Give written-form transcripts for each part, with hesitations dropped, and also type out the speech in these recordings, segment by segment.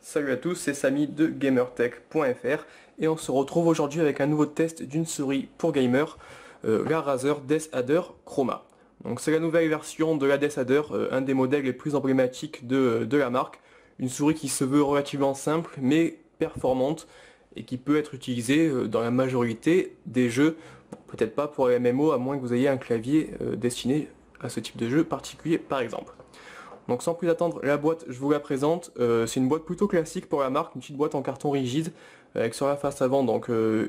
Salut à tous, c'est Samy de gamertech.fr et on se retrouve aujourd'hui avec un nouveau test d'une souris pour gamer, la Razer DeathAdder Chroma. Donc c'est la nouvelle version de la DeathAdder, un des modèles les plus emblématiques de la marque. Une souris qui se veut relativement simple mais performante et qui peut être utilisée dans la majorité des jeux, peut-être pas pour les MMO à moins que vous ayez un clavier destiné à ce type de jeu particulier par exemple. Donc sans plus attendre, la boîte, je vous la présente. C'est une boîte plutôt classique pour la marque, une petite boîte en carton rigide, avec sur la face avant donc une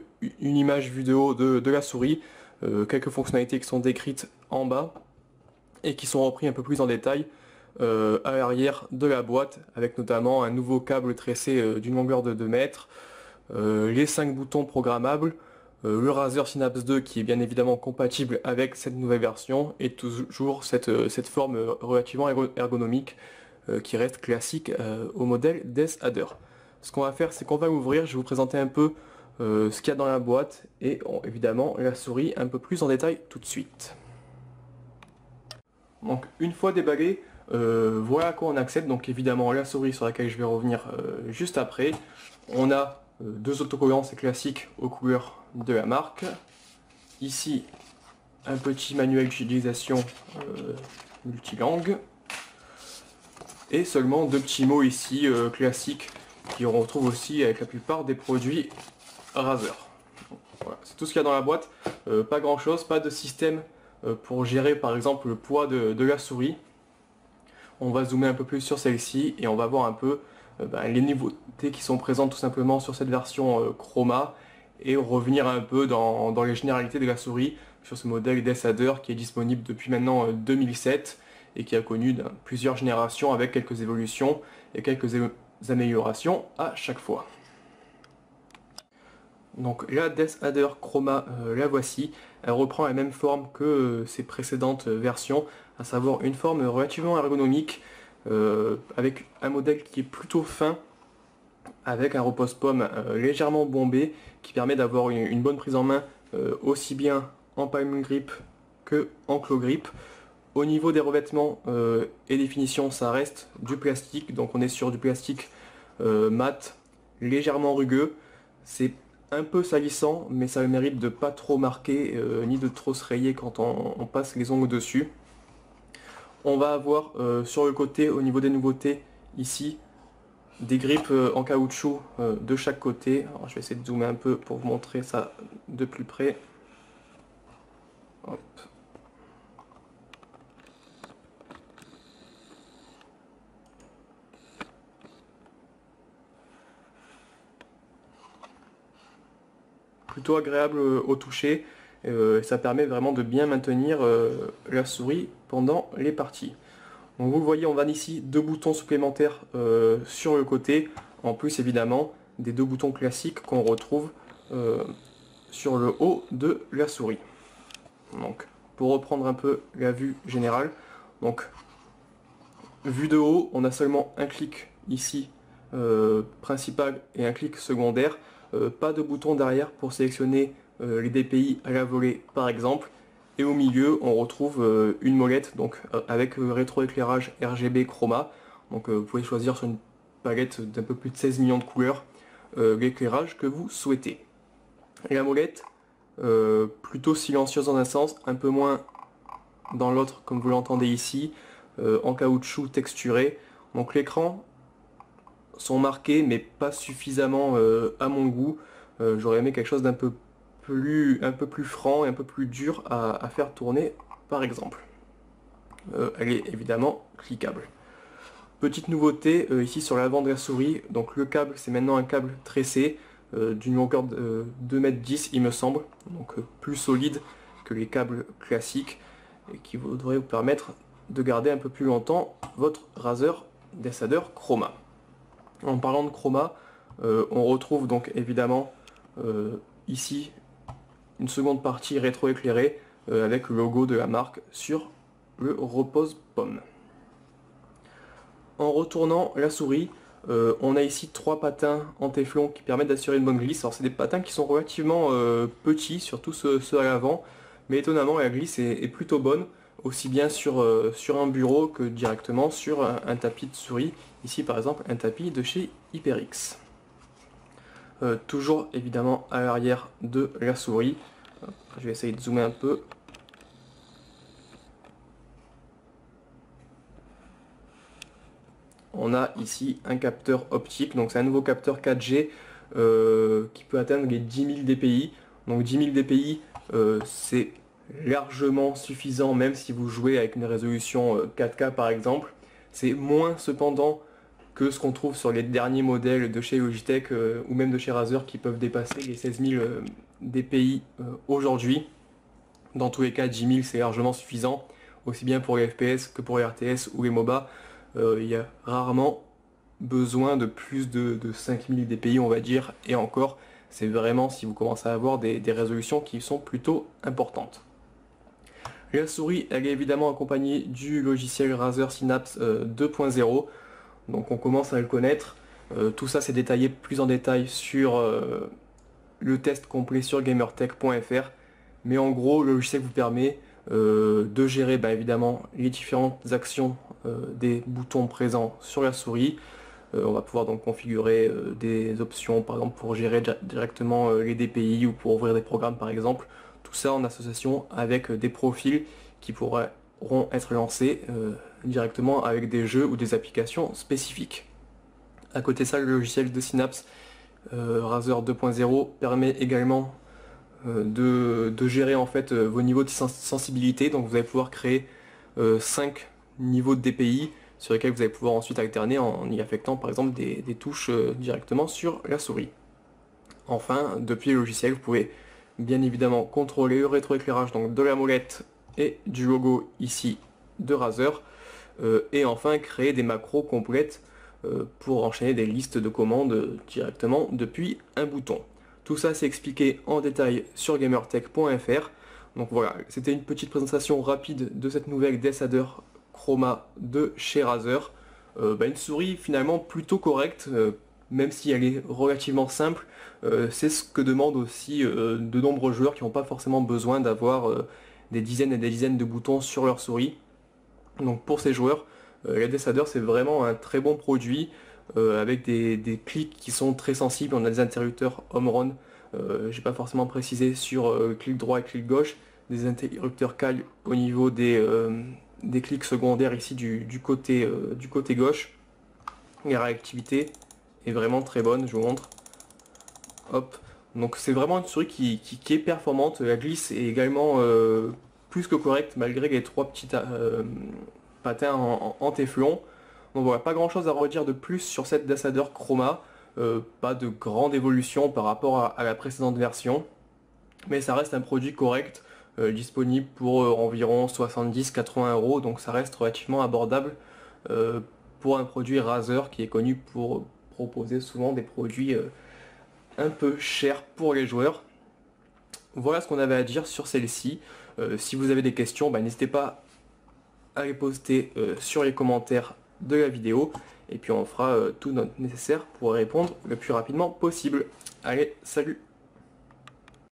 image vue de haut de la souris, quelques fonctionnalités qui sont décrites en bas et qui sont reprises un peu plus en détail à l'arrière de la boîte, avec notamment un nouveau câble tressé d'une longueur de 2 mètres, les 5 boutons programmables, le Razer Synapse 2 qui est bien évidemment compatible avec cette nouvelle version et toujours cette forme relativement ergonomique qui reste classique au modèle DeathAdder. Ce qu'on va faire, c'est qu'on va l'ouvrir, je vais vous présenter un peu ce qu'il y a dans la boîte et évidemment la souris un peu plus en détail tout de suite. Donc une fois déballé, voilà à quoi on accède. Donc évidemment la souris sur laquelle je vais revenir juste après. On a deux autocollants, c'est classique aux couleurs de la marque. Ici, un petit manuel d'utilisation multilangue. Et seulement deux petits mots ici classiques qu'on retrouve aussi avec la plupart des produits Razer. Voilà, c'est tout ce qu'il y a dans la boîte. Pas grand chose, pas de système pour gérer par exemple le poids de la souris. On va zoomer un peu plus sur celle-ci et on va voir un peu les nouveautés qui sont présentes tout simplement sur cette version Chroma et revenir un peu dans les généralités de la souris sur ce modèle DeathAdder qui est disponible depuis maintenant 2007 et qui a connu plusieurs générations avec quelques évolutions et quelques améliorations à chaque fois. Donc la DeathAdder Chroma, la voici, elle reprend la même forme que ses précédentes versions, à savoir une forme relativement ergonomique, avec un modèle qui est plutôt fin, avec un repose-pomme légèrement bombé, qui permet d'avoir une bonne prise en main, aussi bien en palm grip que en claw grip. Au niveau des revêtements et des finitions, ça reste du plastique, donc on est sur du plastique mat, légèrement rugueux. C'est un peu salissant, mais ça a le mérite de pas trop marquer, ni de trop se rayer quand on passe les ongles dessus. On va avoir sur le côté, au niveau des nouveautés, ici, des grippes en caoutchouc de chaque côté. Alors, je vais essayer de zoomer un peu pour vous montrer ça de plus près. Hop. Plutôt agréable au toucher, ça permet vraiment de bien maintenir la souris pendant les parties. Donc vous le voyez, on a ici deux boutons supplémentaires sur le côté, en plus évidemment des deux boutons classiques qu'on retrouve sur le haut de la souris. Donc pour reprendre un peu la vue générale, donc vue de haut, on a seulement un clic ici principal et un clic secondaire. Pas de bouton derrière pour sélectionner les DPI à la volée par exemple. Et au milieu on retrouve une molette donc avec rétroéclairage RGB Chroma. Donc vous pouvez choisir sur une palette d'un peu plus de 16 millions de couleurs l'éclairage que vous souhaitez. Et la molette plutôt silencieuse dans un sens, un peu moins dans l'autre comme vous l'entendez ici, en caoutchouc texturé. Donc l'écran sont marqués mais pas suffisamment à mon goût. J'aurais aimé quelque chose d'un peu plus franc et un peu plus dur à faire tourner par exemple. Elle est évidemment cliquable. Petite nouveauté ici sur l'avant de la souris, donc le câble c'est maintenant un câble tressé d'une longueur de 2,10 m il me semble, donc plus solide que les câbles classiques et qui devrait vous permettre de garder un peu plus longtemps votre Razer DeathAdder Chroma. En parlant de chroma, on retrouve donc évidemment ici une seconde partie rétroéclairée avec le logo de la marque sur le repose-pomme. En retournant la souris, on a ici trois patins en téflon qui permettent d'assurer une bonne glisse. Alors c'est des patins qui sont relativement petits, surtout ceux à l'avant, mais étonnamment la glisse est plutôt bonne. aussi bien sur un bureau que directement sur un tapis de souris. Ici par exemple un tapis de chez HyperX. Toujours évidemment à l'arrière de la souris. Je vais essayer de zoomer un peu. On a ici un capteur optique, donc c'est un nouveau capteur 4G qui peut atteindre les 10 000 dpi. Donc 10 000 dpi, c'est largement suffisant même si vous jouez avec une résolution 4K par exemple. C'est moins cependant que ce qu'on trouve sur les derniers modèles de chez Logitech ou même de chez Razer qui peuvent dépasser les 16 000 dpi aujourd'hui. Dans tous les cas, 10 000 c'est largement suffisant, aussi bien pour les FPS que pour les RTS ou les MOBA. Il y a rarement besoin de plus de 5000 dpi on va dire, et encore c'est vraiment si vous commencez à avoir des résolutions qui sont plutôt importantes. La souris elle est évidemment accompagnée du logiciel Razer Synapse 2.0, donc on commence à le connaître. Tout ça c'est détaillé plus en détail sur le test complet sur gamertech.fr, mais en gros le logiciel vous permet de gérer évidemment les différentes actions des boutons présents sur la souris. On va pouvoir donc configurer des options par exemple pour gérer directement les DPI ou pour ouvrir des programmes par exemple. Tout ça en association avec des profils qui pourront être lancés directement avec des jeux ou des applications spécifiques. À côté de ça, le logiciel de Synapse Razer 2.0 permet également de gérer en fait vos niveaux de sensibilité. Donc vous allez pouvoir créer 5 niveaux de DPI sur lesquels vous allez pouvoir ensuite alterner en y affectant par exemple des touches directement sur la souris. Enfin, depuis le logiciel, vous pouvez bien évidemment contrôler le rétroéclairage donc de la molette et du logo ici de Razer, et enfin créer des macros complètes pour enchaîner des listes de commandes directement depuis un bouton. Tout ça c'est expliqué en détail sur gamertech.fr. Donc voilà, c'était une petite présentation rapide de cette nouvelle Desader Chroma de chez Razer. Une souris finalement plutôt correcte, même si elle est relativement simple. C'est ce que demandent aussi de nombreux joueurs qui n'ont pas forcément besoin d'avoir des dizaines et des dizaines de boutons sur leur souris. Donc pour ces joueurs, la Desader c'est vraiment un très bon produit avec des clics qui sont très sensibles. On a des interrupteurs home run, j'ai pas forcément précisé sur clic droit et clic gauche, des interrupteurs CAL au niveau des clics secondaires ici du côté gauche. La réactivité est vraiment très bonne, je vous montre. Hop. Donc c'est vraiment une souris qui est performante. La glisse est également plus que correcte malgré les 3 petits patins en téflon. Donc voilà, pas grand chose à redire de plus sur cette Desader Chroma. Pas de grande évolution par rapport à la précédente version. Mais ça reste un produit correct, disponible pour environ 70-80 €. Donc ça reste relativement abordable pour un produit Razer qui est connu pour proposer souvent des produits un peu chers pour les joueurs. Voilà ce qu'on avait à dire sur celle-ci. Si vous avez des questions, n'hésitez pas à les poster sur les commentaires de la vidéo et puis on fera tout notre nécessaire pour répondre le plus rapidement possible. Allez, salut!